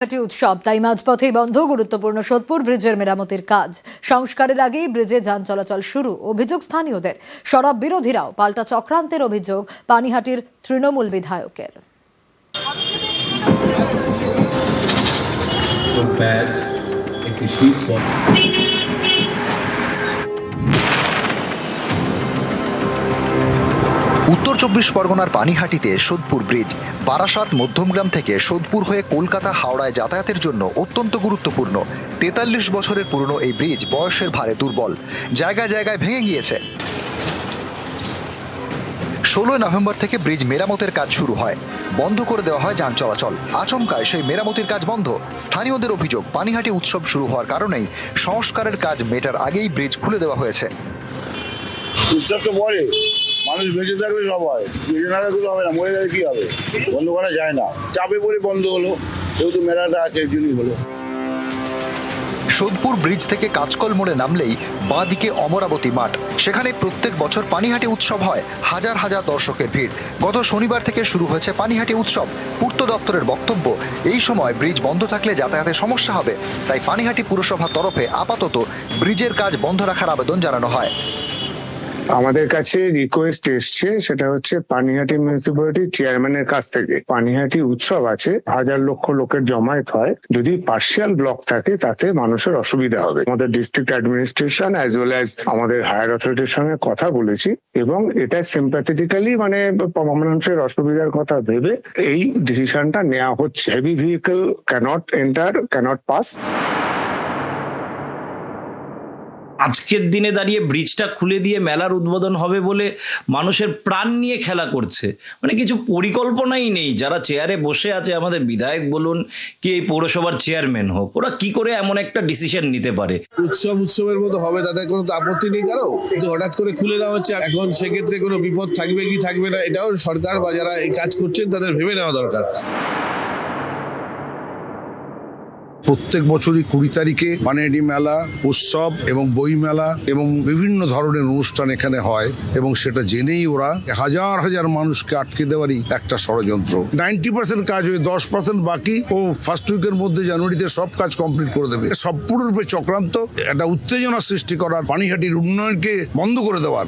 উৎসব তাই মাঝপথেই বন্ধ গুরুত্বপূর্ণ সোদপুর ব্রিজের মেরামতির কাজ। সংস্কারের আগেই ব্রিজে যান চলাচল শুরু, অভিযোগ স্থানীয়দের। সরব বিরোধীরাও পাল্টা চক্রান্তের অভিযোগ পানিহাটির তৃণমূল বিধায়কের। উত্তর ২৪ পরগনার পানিহাটিতে সোদপুর ব্রিজ বারাসাত মধ্যমগ্রাম থেকে সোদপুর হয়ে কলকাতা হাওড়ায় যাতায়াতের জন্য অত্যন্ত গুরুত্বপূর্ণ। ৪৩ বছরের পুরনো এই ব্রিজ বয়সের ভারে দুর্বল, জায়গায় জায়গায় ভেঙে গিয়েছে। ১৬ নভেম্বর থেকে ব্রিজ মেরামতের কাজ শুরু হয়, বন্ধ করে দেওয়া হয় যান চলাচল। আচমকায় সেই মেরামতির কাজ বন্ধ। স্থানীয়দের অভিযোগ, পানিহাটি উৎসব শুরু হওয়ার কারণেই সংস্কারের কাজ মেটার আগেই ব্রিজ খুলে দেওয়া হয়েছে। উৎসব তো পরে মানুষ বেঁচে থাকলে সব হয়, বেঁচে না থাকলে হবে না, মরে গেলে কি হবে? বন্ধ করা যায় না, চাপে পড়ে বন্ধ হলো, যেহেতু মেলাটা আছে এর জন্যই হলো। সোদপুর ব্রিজ থেকে কাঁচকল মোড়ে নামলেই বাঁ দিকে অমরাবতী মাঠ, সেখানে প্রত্যেক বছর পানিহাটি উৎসব হয়। হাজার হাজার দর্শকের ভিড়। গত শনিবার থেকে শুরু হয়েছে পানিহাটি উৎসব। পূর্ত দপ্তরের বক্তব্য, এই সময় ব্রিজ বন্ধ থাকলে যাতায়াতে সমস্যা হবে, তাই পানিহাটি পুরসভার তরফে আপাতত ব্রিজের কাজ বন্ধ রাখার আবেদন জানানো হয়। আমাদের কাছে রিকোয়েস্ট এসছে, সেটা হচ্ছে পানিহাটি মিউনিসিপ্যালিটি চেয়ারম্যানের কাছ থেকে। পানিহাটি উৎসব আছে, হাজার লক্ষ লোকের জমায়েত হয়, যদি পার্শিয়াল ব্লক থাকে তাতে মানুষের অসুবিধা হবে। আমাদের district administration as well as আমাদের হায়ার অথরিটির সঙ্গে কথা বলেছি এবং এটা সিম্প্যাথেটিক্যালি মানুষের অসুবিধার কথা ভেবে এই ডিসিশনটা নেওয়া হচ্ছে। Heavy vehicle cannot enter, cannot pass. আজকের দিনে দাঁড়িয়ে ব্রিজটা খুলে দিয়ে মেলার উদ্বোধন হবে বলে মানুষের প্রাণ নিয়ে খেলা করছে, কিছু পরিকল্পনাই নেই। যারা চেয়ারে বসে আছে, আমাদের বিধায়ক বলুন কি এই পৌরসভার চেয়ারম্যান হোক, ওরা কি করে এমন একটা ডিসিশন নিতে পারে? উৎসবের মতো হবে, তাদের কোনো আপত্তি নেই কারো, কিন্তু হঠাৎ করে খুলে দেওয়া হচ্ছে। এখন সেক্ষেত্রে কোনো বিপদ থাকবে কি থাকবে না, এটাও সরকার বা যারা এই কাজ করছেন তাদের ভেবে নেওয়া দরকার। প্রত্যেক বছরই ২০ তারিখে পানিহাটি মেলা, উৎসব এবং বই মেলা এবং বিভিন্ন ধরনের অনুষ্ঠান এখানে হয়, এবং সেটা জেনেই ওরা হাজার হাজার মানুষকে আটকে দেওয়ারই একটা ষড়যন্ত্র। 90% কাজ হয়ে 10% বাকি, ও ফার্স্ট উইকের মধ্যে জানুয়ারিতে সব কাজ কমপ্লিট করে দেবে। সম্পূর্ণরূপে চক্রান্ত, একটা উত্তেজনা সৃষ্টি করার, পানিহাটির উন্নয়নকে বন্ধ করে দেওয়ার।